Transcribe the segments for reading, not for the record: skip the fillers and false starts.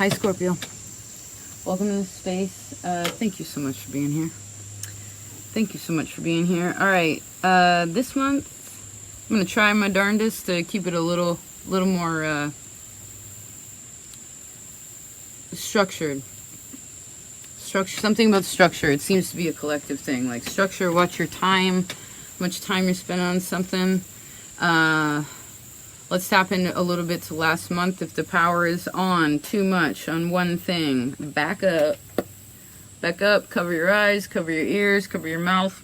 Hi, Scorpio. Welcome to the space. Thank you so much for being here. Thank you so much for being here. All right, this month I'm gonna try my darndest to keep it a little more structured. Something about structure. It seems to be a collective thing. Like structure. Watch your time. How much time you spend on something. Let's tap in a little bit to last month. If the power is on too much on one thing, back up. Back up, cover your eyes, cover your ears, cover your mouth.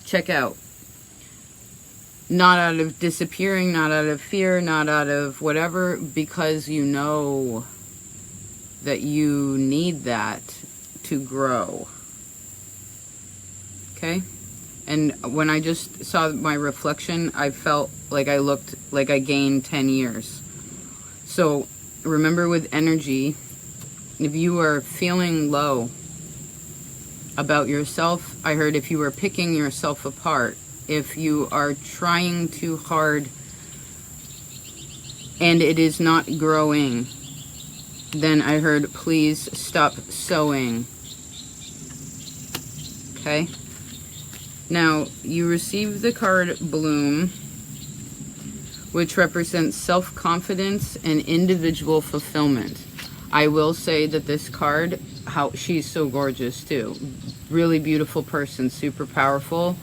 Check out. Not out of disappearing, not out of fear, not out of whatever, because you know that you need that to grow. Okay? And when I just saw my reflection, I felt like I looked like I gained 10 years. So remember, with energy, if you are feeling low about yourself, I heard if you are picking yourself apart, if you are trying too hard and it is not growing, then I heard please stop sowing. Okay? Now, you receive the card Bloom, which represents self-confidence and individual fulfillment. I will say that this card, she's so gorgeous too. Really beautiful person, super powerful.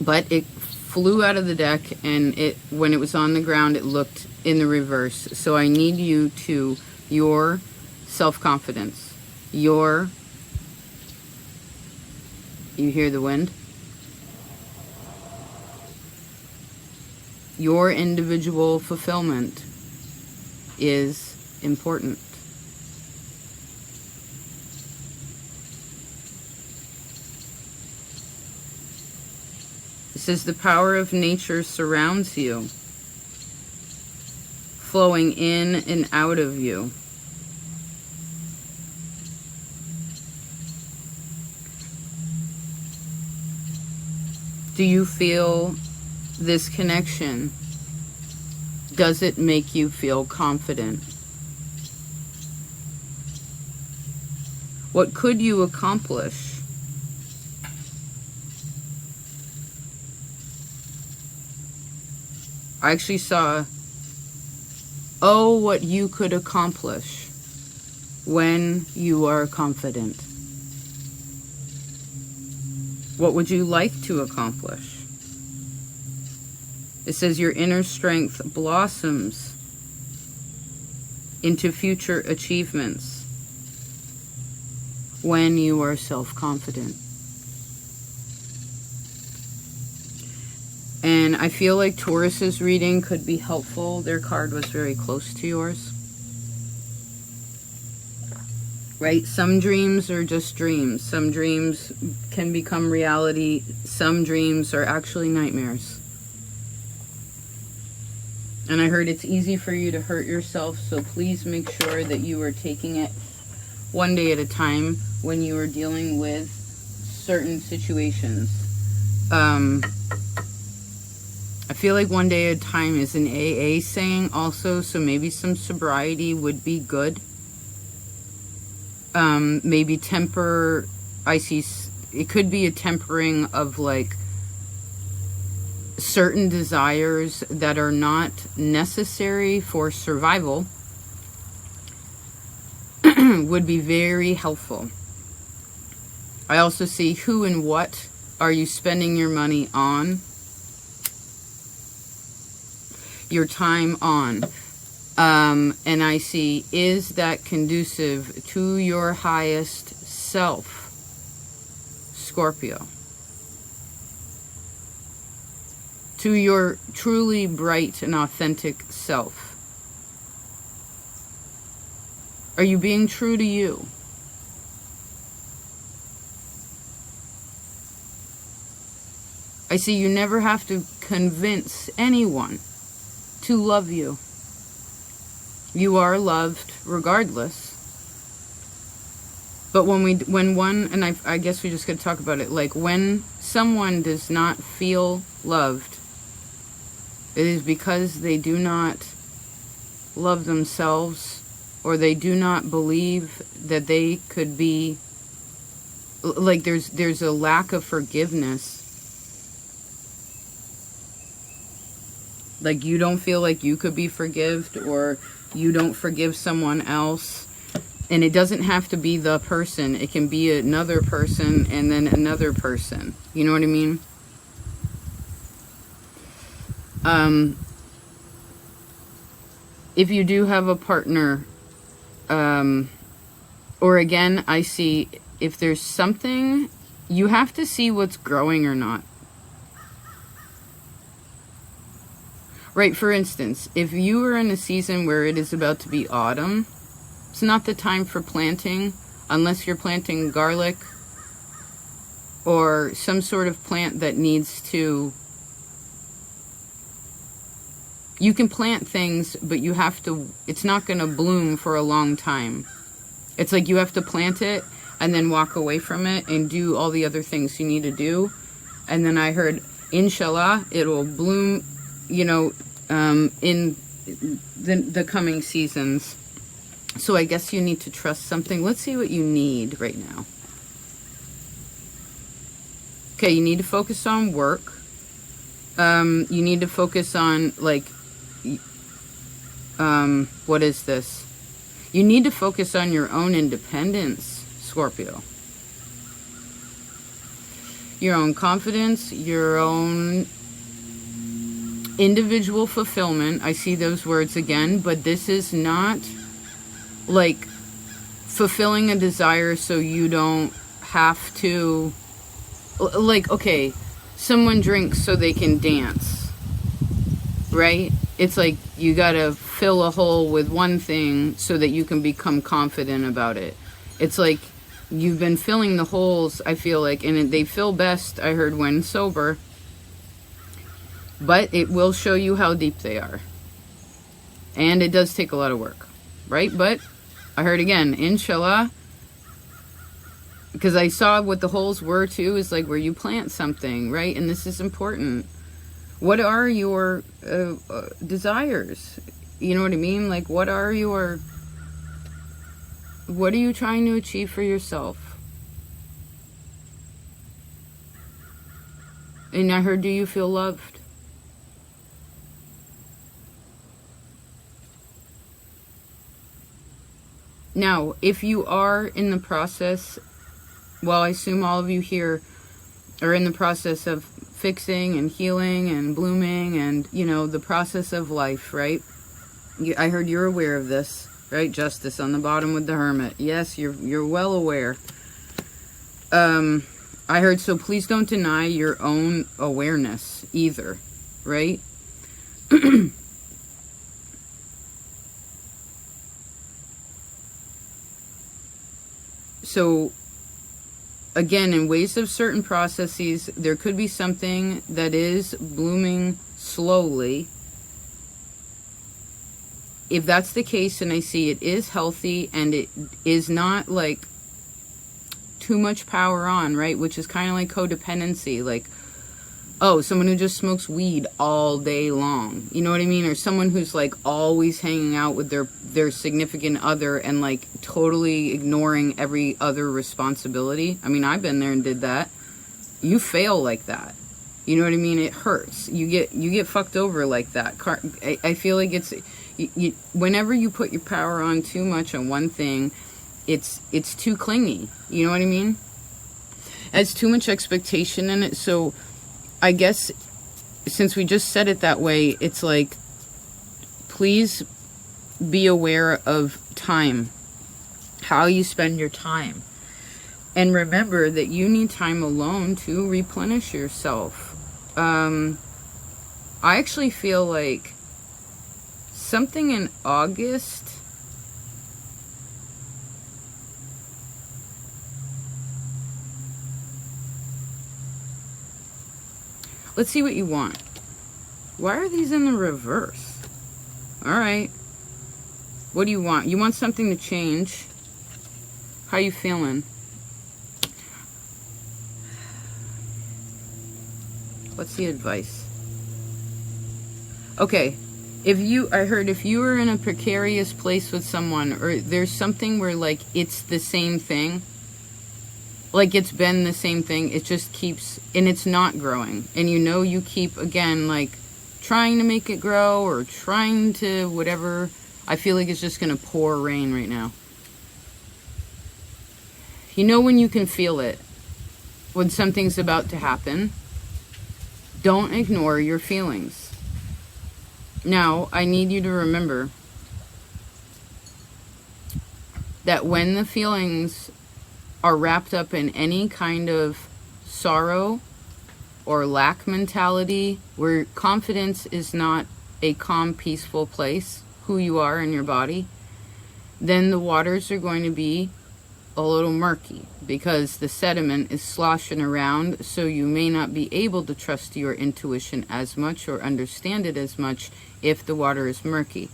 But it flew out of the deck, and when it was on the ground, it looked in the reverse. So I need you to, your self-confidence, you hear the wind? Your individual fulfillment is important. It says the power of nature surrounds you, flowing in and out of you. Do you feel this connection? Does it make you feel confident? What could you accomplish? I actually saw, oh, what you could accomplish when you are confident. What would you like to accomplish? It says your inner strength blossoms into future achievements when you are self-confident. And I feel like Taurus's reading could be helpful. Their card was very close to yours. Right? Some dreams are just dreams. Some dreams can become reality. Some dreams are actually nightmares. And I heard it's easy for you to hurt yourself, so please make sure that you are taking it one day at a time when you are dealing with certain situations. I feel like one day at a time is an AA saying also, so maybe some sobriety would be good. Maybe temper, it could be a tempering of like certain desires that are not necessary for survival would be very helpful. I also see who and what are you spending your money on, your time on, and I see, is that conducive to your highest self, Scorpio? To your truly bright and authentic self? Are you being true to you? I see you never have to convince anyone to love you. You are loved regardless. But when one, and I guess we just got to talk about it, like when someone does not feel loved, It is because they do not love themselves, or they do not believe that they could be, like, there's a lack of forgiveness. Like, you don't feel like you could be forgived, or you don't forgive someone else. And it doesn't have to be the person. It can be another person and then another person. You know what I mean? If you do have a partner, or again, I see if there's something, you have to see what's growing or not. Right, for instance, if you are in a season where it is about to be autumn, it's not the time for planting unless you're planting garlic or some sort of plant that needs to... You can plant things, but you have to... It's not going to bloom for a long time. It's like you have to plant it and then walk away from it and do all the other things you need to do. And then I heard, inshallah, it will bloom, you know, in the coming seasons. So I guess you need to trust something. Let's see what you need right now. Okay, you need to focus on work. You need to focus on, like, what is this? You need to focus on your own independence, Scorpio. Your own confidence, your own individual fulfillment. I see those words again, but this is not like fulfilling a desire so you don't have to, like, okay, someone drinks so they can dance, right? It's like you gotta fill a hole with one thing so that you can become confident about it. It's like you've been filling the holes, I feel like, and they fill best, I heard, when sober. But it will show you how deep they are. And it does take a lot of work, right? But I heard again, inshallah, because I saw what the holes were too, is like where you plant something, right? And this is important. What are your desires? You know what I mean? Like, what are you trying to achieve for yourself? And I heard, do you feel loved? Now, if you are in the process, well, I assume all of you here are in the process of fixing and healing and blooming and, you know, the process of life, right? I heard you're aware of this, right? Justice on the bottom with the Hermit. Yes, you're well aware. I heard, so please don't deny your own awareness either, right? So, again, in ways of certain processes, there could be something that is blooming slowly. If that's the case, and I see it is healthy and it is not like too much power on, right? Which is kind of like codependency, like, oh, someone who just smokes weed all day long, you know what I mean? Or someone who's like always hanging out with their significant other and like totally ignoring every other responsibility. I mean, I've been there and did that. You fail like that. You know what I mean? It hurts. You get fucked over like that. I feel like it's, whenever you put your power on too much on one thing, it's too clingy. You know what I mean? It's too much expectation in it. So I guess since we just said it that way, it's like, please be aware of time, how you spend your time. And remember that you need time alone to replenish yourself. I actually feel like something in August. Let's see what you want. Why are these in the reverse? All right. What do you want? You want something to change. How you feeling? What's the advice? Okay, I heard if you were in a precarious place with someone, or there's something where like it's the same thing, like it's been the same thing, it just keeps, and it's not growing, and you know you keep, again, like trying to make it grow, or trying to whatever, I feel like it's just gonna pour rain right now. You know when you can feel it, when something's about to happen. Don't ignore your feelings. Now, I need you to remember that when the feelings are wrapped up in any kind of sorrow or lack mentality, where confidence is not a calm, peaceful place, who you are in your body, then the waters are going to be a little murky, because the sediment is sloshing around, so you may not be able to trust your intuition as much or understand it as much if the water is murky.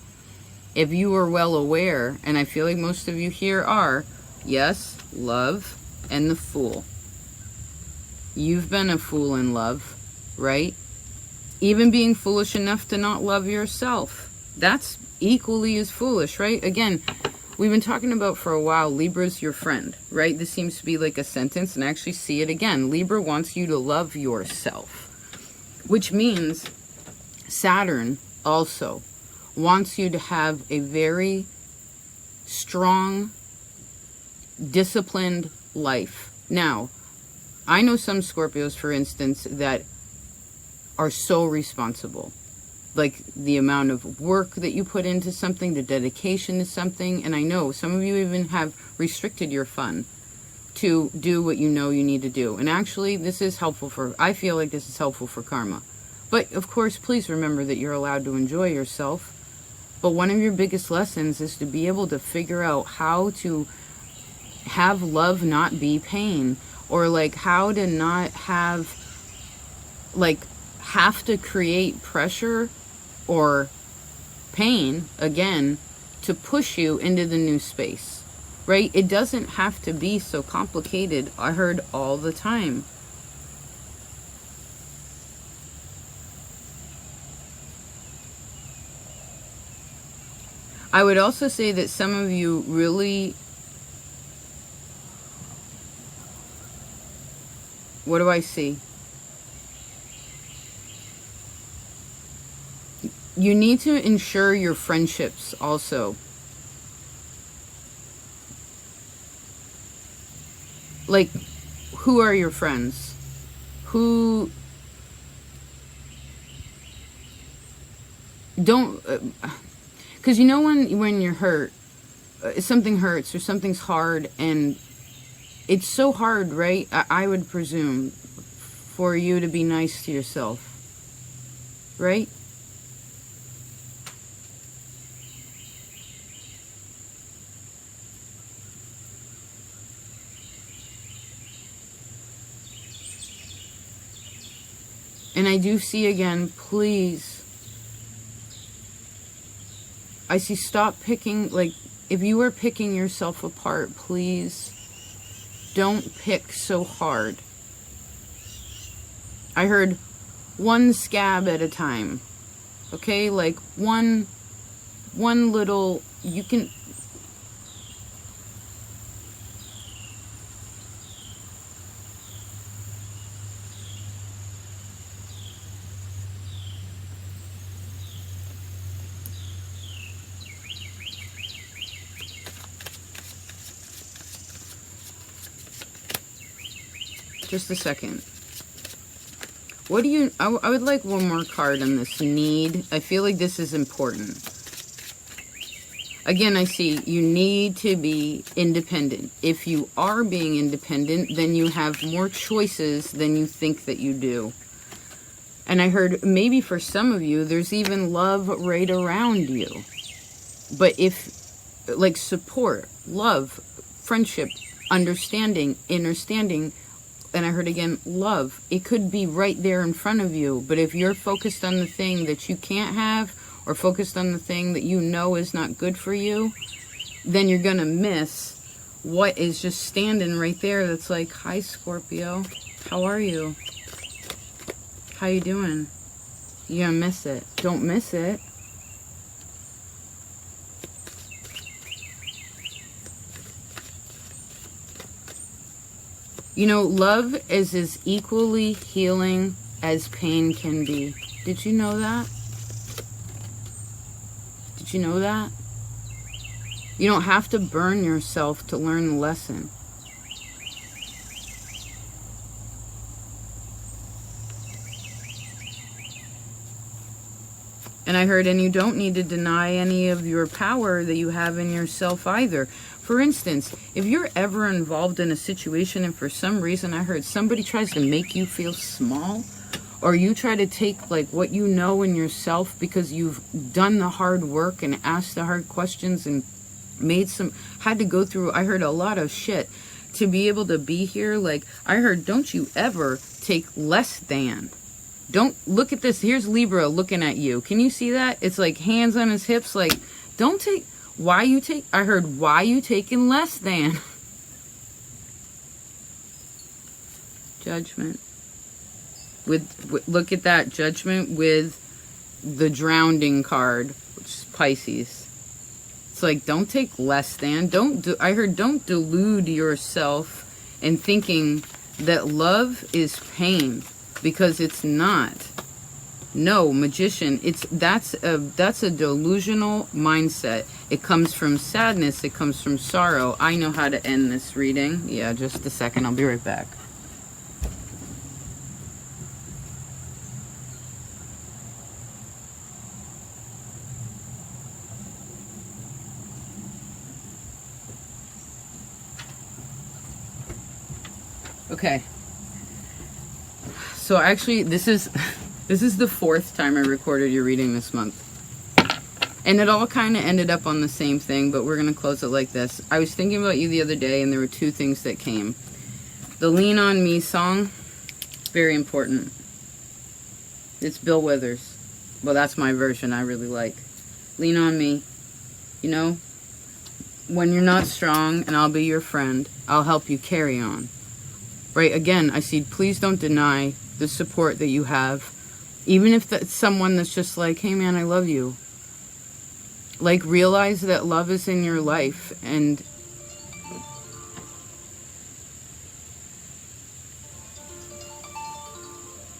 If you are well aware, and I feel like most of you here are, yes, love and the fool. You've been a fool in love, right? Even being foolish enough to not love yourself. That's equally as foolish, right? Again, we've been talking about for a while, Libra's your friend, right? This seems to be like a sentence, and I actually see it again. Libra wants you to love yourself, which means Saturn also wants you to have a very strong, disciplined life. Now, I know some Scorpios, for instance, that are so responsible. Like the amount of work that you put into something, the dedication to something. And I know some of you even have restricted your fun to do what you know you need to do. And actually, this is helpful I feel like this is helpful for karma. But of course, please remember that you're allowed to enjoy yourself. But one of your biggest lessons is to be able to figure out how to have love not be pain, or like how to not have to create pressure or pain, again, to push you into the new space, right? It doesn't have to be so complicated. I heard all the time. I would also say that some of you really, what do I see? You need to ensure your friendships also. Like, who are your friends? Who don't, because you know when you're hurt, something hurts or something's hard, and it's so hard, right? I would presume for you to be nice to yourself, right? And I do see again, please, I see stop picking, like, if you are picking yourself apart, please don't pick so hard. I heard one scab at a time, okay? Like one little, you can, just a second. What do you, I would like one more card on this need. I feel like this is important. Again, I see you need to be independent. If you are being independent, then you have more choices than you think that you do. And I heard maybe for some of you, there's even love right around you. But if, like, support, love, friendship, understanding, understanding, and I heard again, love, it could be right there in front of you. But if you're focused on the thing that you can't have, or focused on the thing that you know is not good for you, then you're going to miss what is just standing right there. That's like, hi, Scorpio. How are you? How you doing? You're gonna miss it. Don't miss it. You know, love is as equally healing as pain can be. Did you know that? Did you know that? You don't have to burn yourself to learn the lesson. And I heard, and you don't need to deny any of your power that you have in yourself either. For instance, if you're ever involved in a situation and for some reason I heard somebody tries to make you feel small, or you try to take like what you know in yourself because you've done the hard work and asked the hard questions and had to go through, I heard a lot of shit to be able to be here. Like I heard, don't you ever take less than. Don't look at this. Here's Libra looking at you. Can you see that? It's like hands on his hips. Like, don't take, I heard, why you taking less than? Judgment. Look at that, Judgment with the Drowning card, which is Pisces. It's like, don't take less than. I heard, don't delude yourself in thinking that love is pain. Because it's not. No, Magician, that's a delusional mindset. It comes from sadness, it comes from sorrow. I know how to end this reading. Yeah, just a second, I'll be right back. Okay. So actually, this is the 4th time I recorded your reading this month. And it all kind of ended up on the same thing, but we're going to close it like this. I was thinking about you the other day, and there were 2 things that came. The Lean On Me song, very important. It's Bill Withers. Well, that's my version I really like. Lean on me. You know, when you're not strong, and I'll be your friend, I'll help you carry on. Right, again, I see, please don't deny the support that you have, even if that's someone that's just like, hey man, I love you. Like, realize that love is in your life, and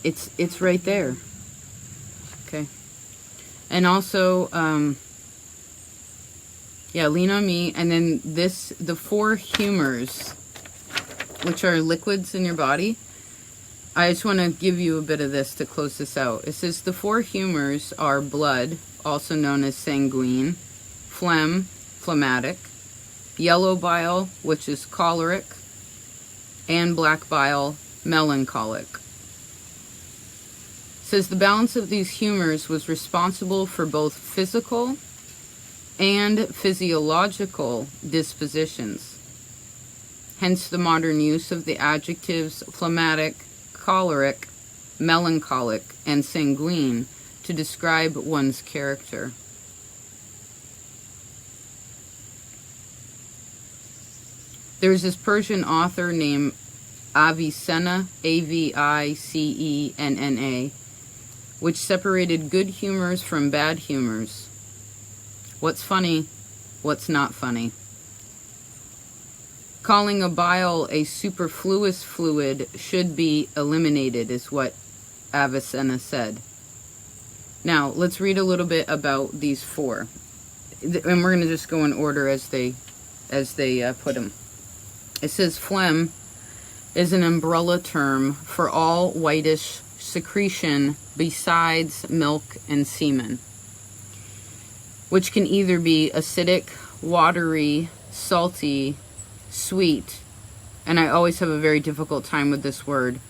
it's right there. Okay. And also, yeah, lean on me. And then the 4 humors, which are liquids in your body. I just want to give you a bit of this to close this out. It says the 4 humors are blood, also known as sanguine, phlegm, phlegmatic, yellow bile, which is choleric, and black bile, melancholic. It says the balance of these humors was responsible for both physical and physiological dispositions. Hence the modern use of the adjectives phlegmatic, choleric, melancholic, and sanguine to describe one's character. There's this Persian author named Avicenna, Avicenna, which separated good humors from bad humors. What's funny, what's not funny. Calling a bile a superfluous fluid should be eliminated, is what Avicenna said. Now, let's read a little bit about these 4. And we're going to just go in order as they put them. It says phlegm is an umbrella term for all whitish secretion besides milk and semen, which can either be acidic, watery, salty, sweet, and I always have a very difficult time with this word,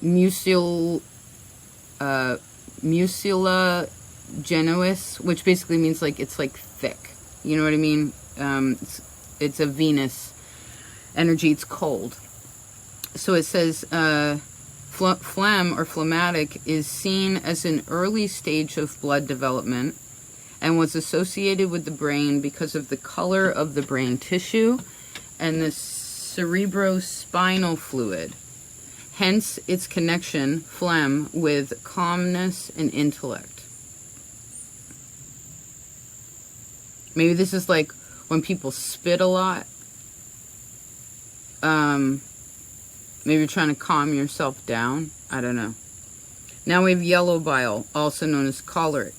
mucilaginous, which basically means like it's like thick. You know what I mean? It's a Venus energy. It's cold. So it says phlegm or phlegmatic is seen as an early stage of blood development and was associated with the brain because of the color of the brain tissue and the cerebrospinal fluid. hence its connection, phlegm, with calmness and intellect. Maybe this is like when people spit a lot. Maybe you're trying to calm yourself down. I don't know. Now we have yellow bile, also known as choleric.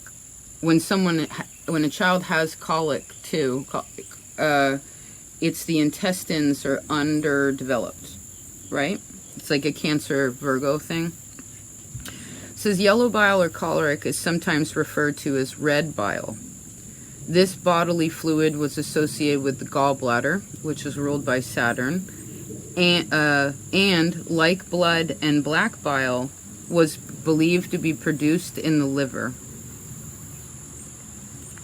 When a child has colic too, it's the intestines are underdeveloped, right? It's like a Cancer Virgo thing. It says yellow bile or choleric is sometimes referred to as red bile. This bodily fluid was associated with the gallbladder, which is ruled by Saturn, and like blood and black bile, was believed to be produced in the liver.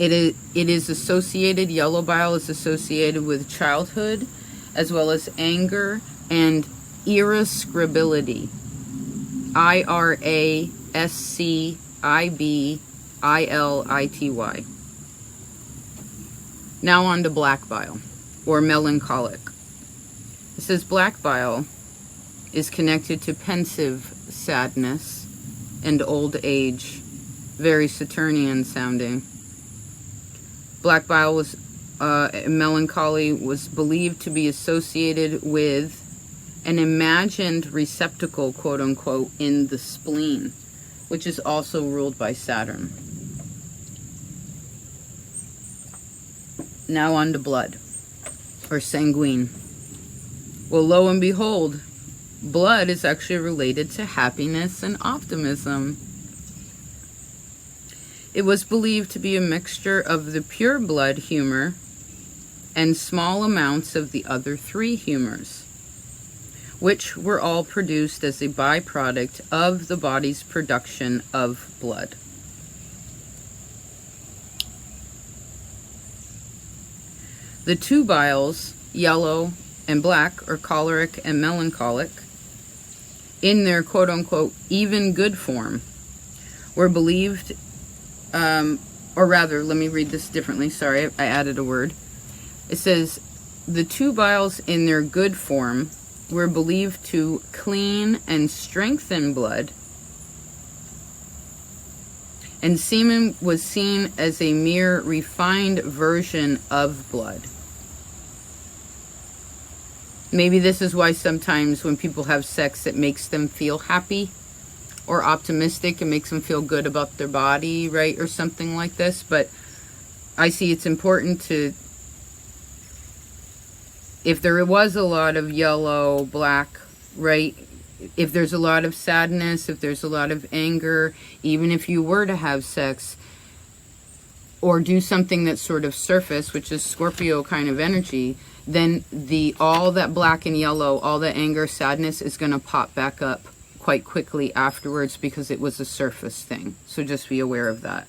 It is associated, yellow bile is associated with childhood, as well as anger and irascibility. IRASCIBILITY. Now on to black bile, or melancholic. It says black bile is connected to pensive sadness and old age. Very Saturnian sounding. Black bile was, melancholy was believed to be associated with an imagined receptacle, quote unquote, in the spleen, which is also ruled by Saturn. Now on to blood, or sanguine. Well, lo and behold, blood is actually related to happiness and optimism. It was believed to be a mixture of the pure blood humor and small amounts of the other three humors, which were all produced as a byproduct of the body's production of blood. The two biles, yellow and black, or choleric and melancholic, in their quote-unquote even good form, were believed, or rather, let me read this differently, sorry, I added a word. It says, the two biles in their good form were believed to clean and strengthen blood, and semen was seen as a mere refined version of blood. Maybe this is why sometimes when people have sex, it makes them feel happy or optimistic. It makes them feel good about their body, right? Or something like this. But I see it's important to, if there was a lot of yellow, black, right? If there's a lot of sadness, if there's a lot of anger, even if you were to have sex or do something that's sort of surface, which is Scorpio kind of energy, then all that black and yellow, all the anger, sadness is going to pop back up quite quickly afterwards because it was a surface thing. So just be aware of that.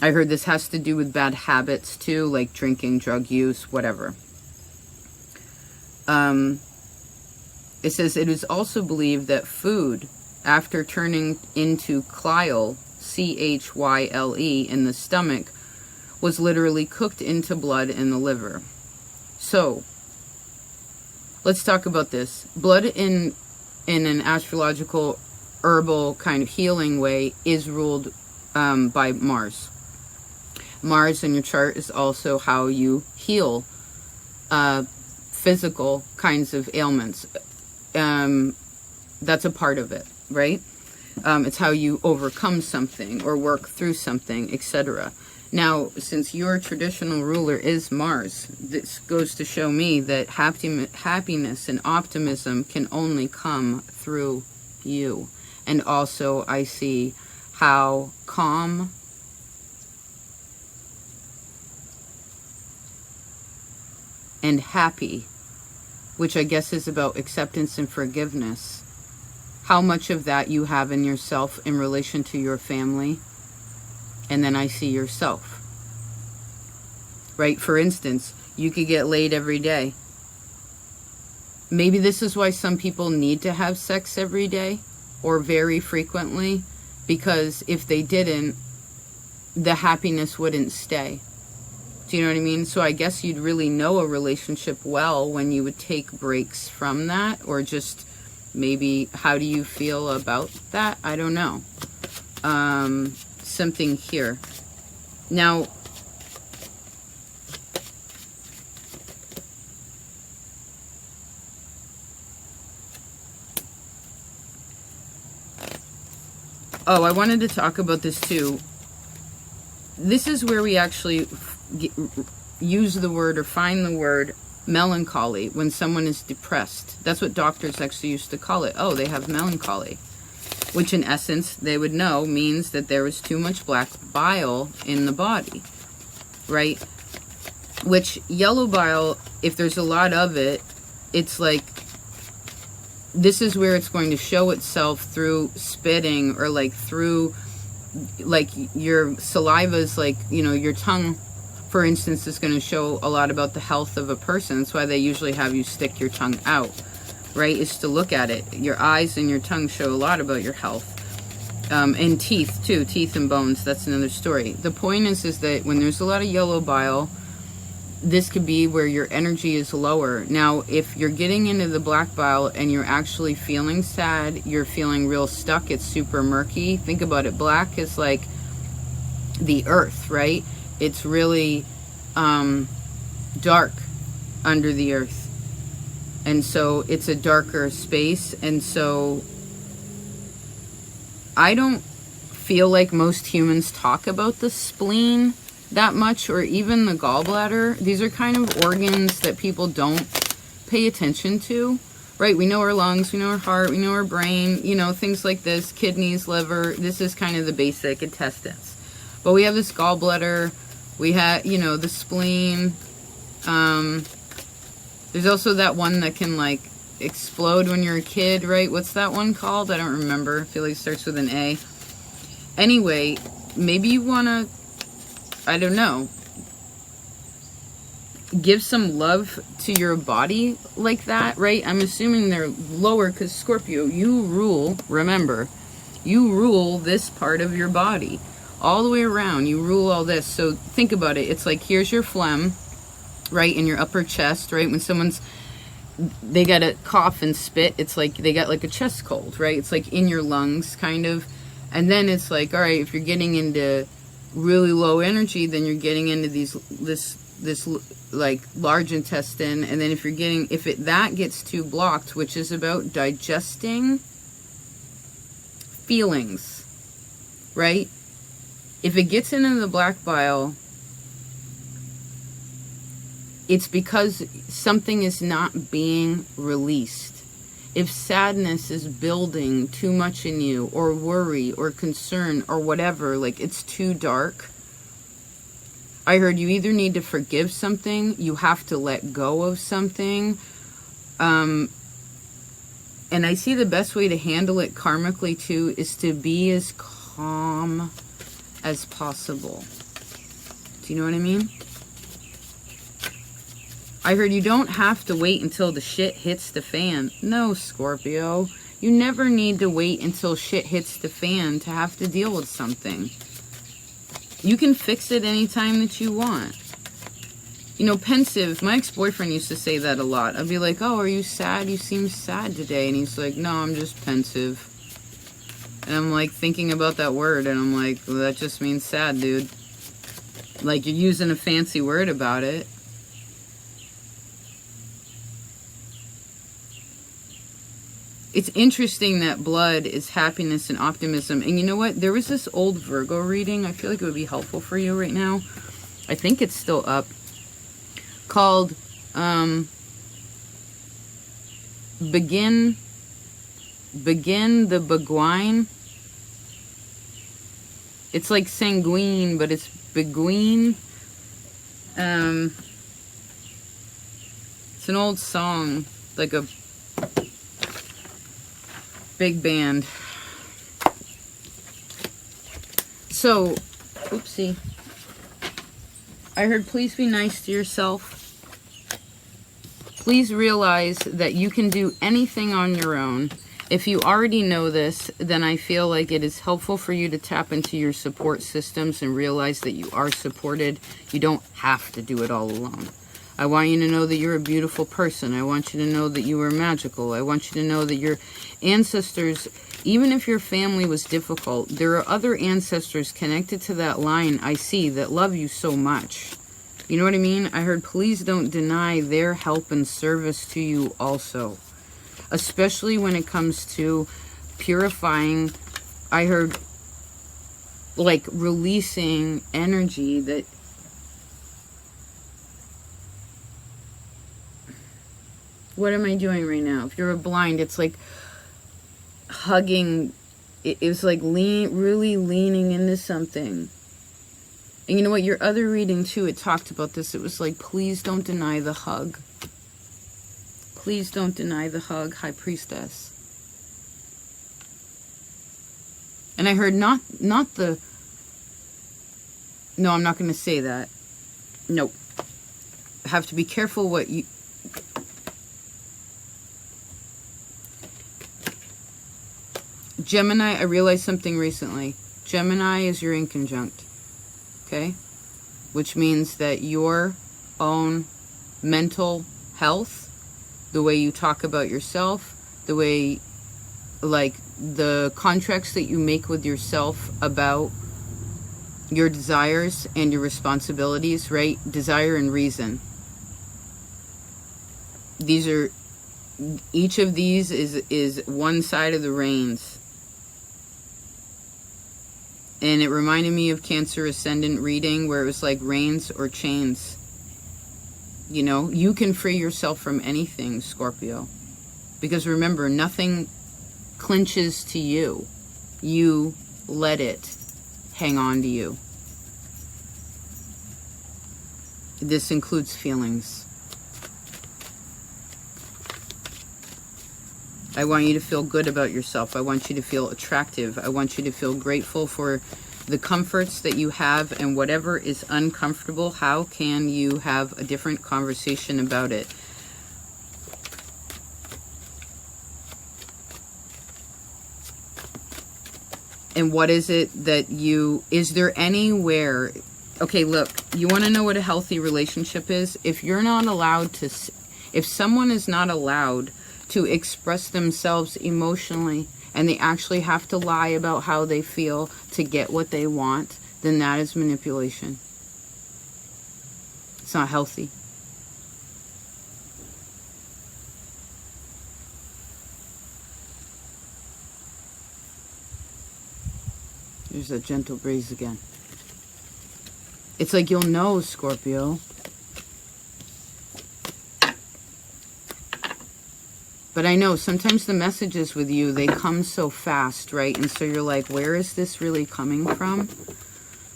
I heard this has to do with bad habits too, like drinking, drug use, whatever. It says it is also believed that food, after turning into chyle, C-H-Y-L-E, in the stomach, was literally cooked into blood in the liver. So, let's talk about this. Blood in an astrological, herbal kind of healing way is ruled by Mars. Mars in your chart is also how you heal physical kinds of ailments. That's a part of it, right? It's how you overcome something or work through something, etc. Now, since your traditional ruler is Mars, this goes to show me that happiness and optimism can only come through you. And also, I see how calm and happy, which I guess is about acceptance and forgiveness, how much of that you have in yourself in relation to your family. And then I see yourself, right? For instance, you could get laid every day. Maybe this is why some people need to have sex every day or very frequently, because if they didn't, the happiness wouldn't stay. Do you know what I mean? So I guess you'd really know a relationship well when you would take breaks from that, or just Maybe, how do you feel about that? I don't know. Something here. Now, oh, I wanted to talk about this too. This is where we actually use the word or find the word melancholy when someone is depressed. That's what doctors actually used to call it. Oh, they have melancholy, which in essence they would know means that there was too much black bile in the body, right? Which yellow bile, if there's a lot of it, it's like, this is where it's going to show itself through spitting, or like through, like your saliva is like, you know, your tongue, for instance, is going to show a lot about the health of a person. That's why they usually have you stick your tongue out, right? Is to look at it. Your eyes and your tongue show a lot about your health. And teeth too, teeth and bones, that's another story. The point is that when there's a lot of yellow bile, this could be where your energy is lower. Now, if you're getting into the black bile and you're actually feeling sad, you're feeling real stuck, it's super murky. Think about it. Black is like the earth, right? It's really dark under the earth. And so it's a darker space. And so I don't feel like most humans talk about the spleen that much, or even the gallbladder. These are kind of organs that people don't pay attention to, right? We know our lungs, we know our heart, we know our brain, you know, things like this, kidneys, liver. This is kind of the basic intestines. But we have this gallbladder, we have, you know, the spleen. There's also that one that can like explode when you're a kid, right? What's that one called? I don't remember. I feel like it starts with an A. Anyway, maybe you want to, I don't know, give some love to your body like that, right? I'm assuming they're lower because Scorpio, you rule, remember, you rule this part of your body all the way around. You rule all this. So think about it. It's like, here's your phlegm, right, in your upper chest, right? When someone's, they got to cough and spit, it's like they got like a chest cold, right? It's like in your lungs, kind of. And then it's like, all right, if you're getting into really low energy, then you're getting into this like large intestine. And then if you're getting, that gets too blocked, which is about digesting feelings, right? If it gets into the black bile, it's because something is not being released. If sadness is building too much in you, or worry, or concern, or whatever, like it's too dark, I heard you either need to forgive something, you have to let go of something. And I see the best way to handle it karmically too is to be as calm as possible. Do you know what I mean? I heard you don't have to wait until the shit hits the fan. No, Scorpio. You never need to wait until shit hits the fan to have to deal with something. You can fix it anytime that you want. You know, pensive. My ex-boyfriend used to say that a lot. I'd be like, oh, are you sad? You seem sad today. And he's like, no, I'm just pensive. And I'm like thinking about that word. And I'm like, well, that just means sad, dude. Like, you're using a fancy word about it. It's interesting that blood is happiness and optimism. And you know what? There was this old Virgo reading. I feel like it would be helpful for you right now. I think it's still up. Called Begin the Beguine. It's like sanguine, but it's beguine. It's an old song, like a big band. So, oopsie. I heard please be nice to yourself. Please realize that you can do anything on your own. If you already know this, then I feel like it is helpful for you to tap into your support systems and realize that you are supported. You don't have to do it all alone. I want you to know that you're a beautiful person. I want you to know that you are magical. I want you to know that your ancestors, even if your family was difficult, there are other ancestors connected to that line I see that love you so much. You know what I mean? I heard, please don't deny their help and service to you also. Especially when it comes to purifying. I heard, like, releasing energy that... What am I doing right now? If you're blind, it's like hugging. It's like really leaning into something. And you know what? Your other reading, too, it talked about this. It was like, please don't deny the hug. Please don't deny the hug, High Priestess. And I heard not the... No, I'm not going to say that. Nope. Have to be careful what you... Gemini, I realized something recently. Gemini is your inconjunct. Okay? Which means that your own mental health, the way you talk about yourself, the way, like, the contracts that you make with yourself about your desires and your responsibilities, right? Desire and reason. These are, each of these is one side of the reins. And it reminded me of Cancer Ascendant reading where it was like reins or chains. You know, you can free yourself from anything, Scorpio. Because remember, nothing clinches to you. You let it hang on to you. This includes feelings. I want you to feel good about yourself. I want you to feel attractive. I want you to feel grateful for the comforts that you have, and whatever is uncomfortable, how can you have a different conversation about it? And what is it that you... Is there anywhere... Okay, look, you want to know what a healthy relationship is? If you're not allowed to... If someone is not allowed to express themselves emotionally, and they actually have to lie about how they feel to get what they want, then that is manipulation. It's not healthy. There's a gentle breeze again. It's like you'll know, Scorpio. But I know sometimes the messages with you, they come so fast, right? And so you're like, where is this really coming from?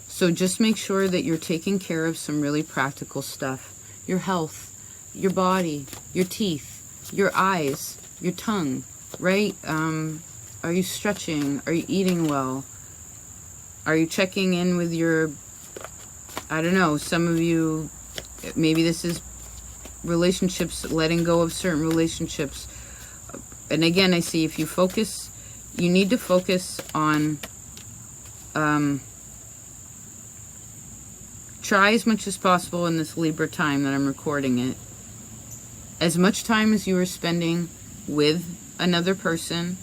So just make sure that you're taking care of some really practical stuff. Your health, your body, your teeth, your eyes, your tongue, right? Are you stretching? Are you eating well? Are you checking in with your, I don't know, some of you, maybe this is relationships, letting go of certain relationships. And again, I see if you focus, you need to focus on, try as much as possible in this Libra time that I'm recording it. As much time as you are spending with another person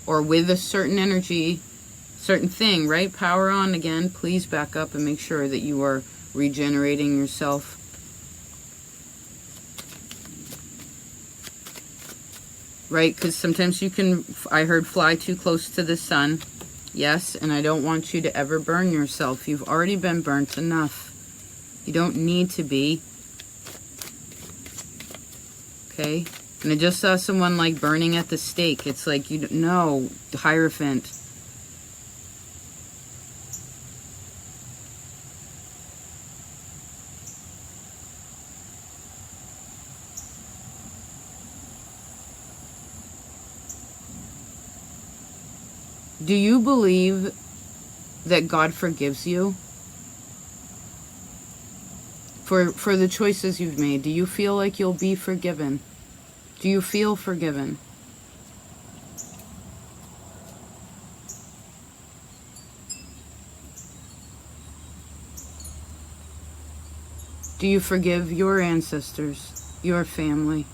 or with a certain energy, certain thing, right? Power on again. Please back up and make sure that you are regenerating yourself. Right? Because sometimes you can, I heard, fly too close to the sun. Yes, and I don't want you to ever burn yourself. You've already been burnt enough. You don't need to be. Okay? And I just saw someone like burning at the stake. It's like, you no, Hierophant. Do you believe that God forgives you for the choices you've made? Do you feel like you'll be forgiven? Do you feel forgiven? Do you forgive your ancestors, your family?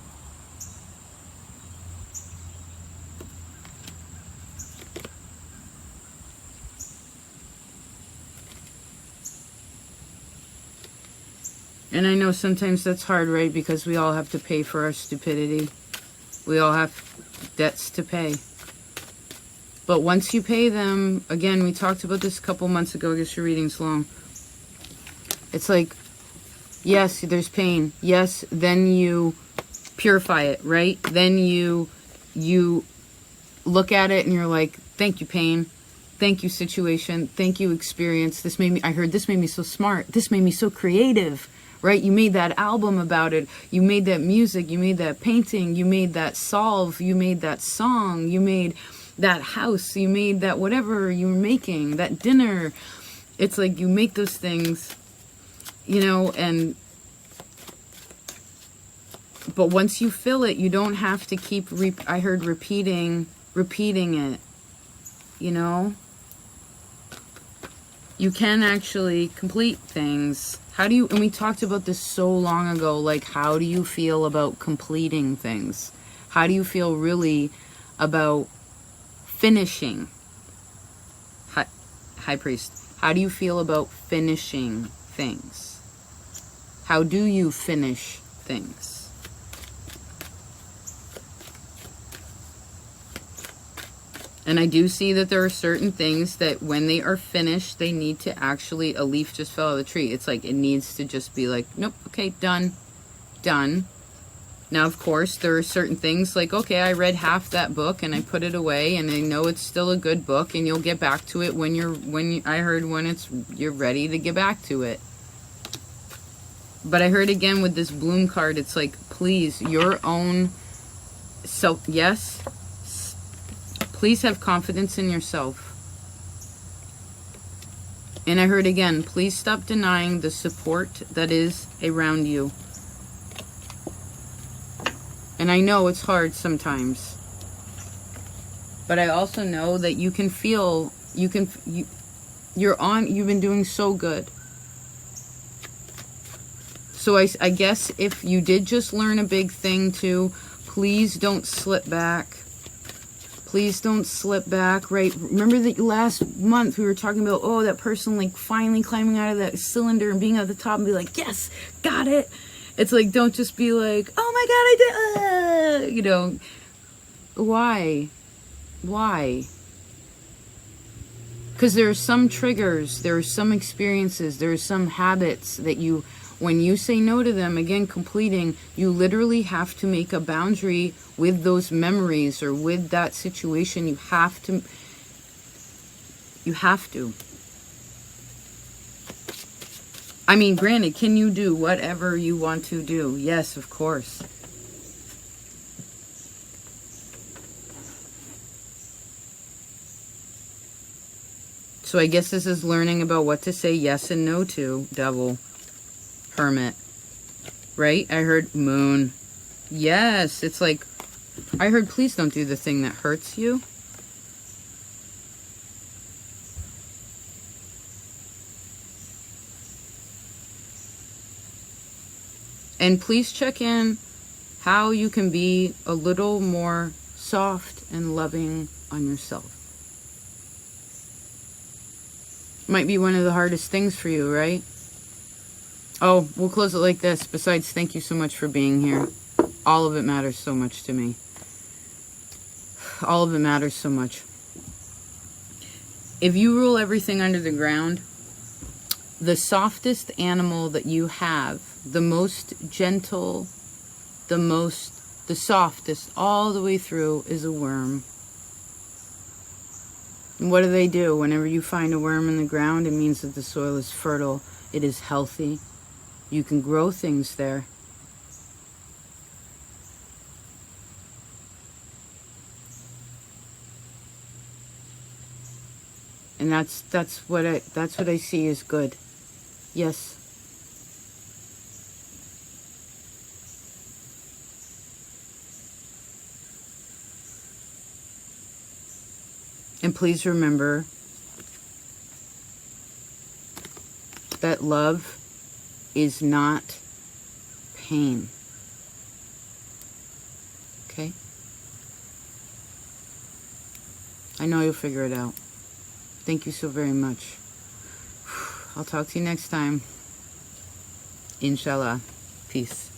And I know sometimes that's hard, right? Because we all have to pay for our stupidity. We all have debts to pay. But once you pay them, again, we talked about this a couple months ago. I guess your reading's long. It's like, yes, there's pain. Yes, then you purify it, right? Then you look at it and you're like, thank you, pain. Thank you, situation. Thank you, experience. This made me so smart. This made me so creative. Right? You made that album about it. You made that music. You made that painting. You made that solve. You made that song. You made that house. You made that whatever you were making, that dinner. It's like you make those things, you know, but once you feel it, you don't have to keep, I heard repeating it, you know? You can actually complete things. And we talked about this so long ago, like, how do you feel about completing things? How do you feel really about finishing? High Priest, how do you feel about finishing things? How do you finish things? And I do see that there are certain things that when they are finished, they need to actually, a leaf just fell out of the tree. It's like, it needs to just be like, nope, okay, done. Now, of course, there are certain things like, okay, I read half that book and I put it away and I know it's still a good book and you'll get back to it when you're ready to get back to it. But I heard again with this bloom card, it's like, please, your own self, yes, please have confidence in yourself. And I heard again, please stop denying the support that is around you. And I know it's hard sometimes. But I also know that you can feel, you've been doing so good. So I guess if you did just learn a big thing too, please don't slip back. Please don't slip back, right? Remember that last month we were talking about, oh, that person like finally climbing out of that cylinder and being at the top and be like, yes, got it. It's like, don't just be like, oh my God, I did, you know. Why? Because there are some triggers, there are some experiences, there are some habits that you, when you say no to them, again, completing, you literally have to make a boundary with those memories or with that situation. You have to. I mean, granted, can you do whatever you want to do? Yes, of course. So I guess this is learning about what to say yes and no to, Devil. Hermit, right? I heard Moon. Yes, it's like, I heard please don't do the thing that hurts you. And please check in how you can be a little more soft and loving on yourself. Might be one of the hardest things for you, right? Oh, we'll close it like this. Besides, thank you so much for being here. All of it matters so much to me. All of it matters so much. If you rule everything under the ground, the softest animal that you have, the most gentle, the softest all the way through is a worm. And what do? Whenever you find a worm in the ground, it means that the soil is fertile. It is healthy. You can grow things there. And that's what I see as good. Yes. And please remember that love is not pain. Okay? I know you'll figure it out. Thank you so very much. I'll talk to you next time. Inshallah. Peace.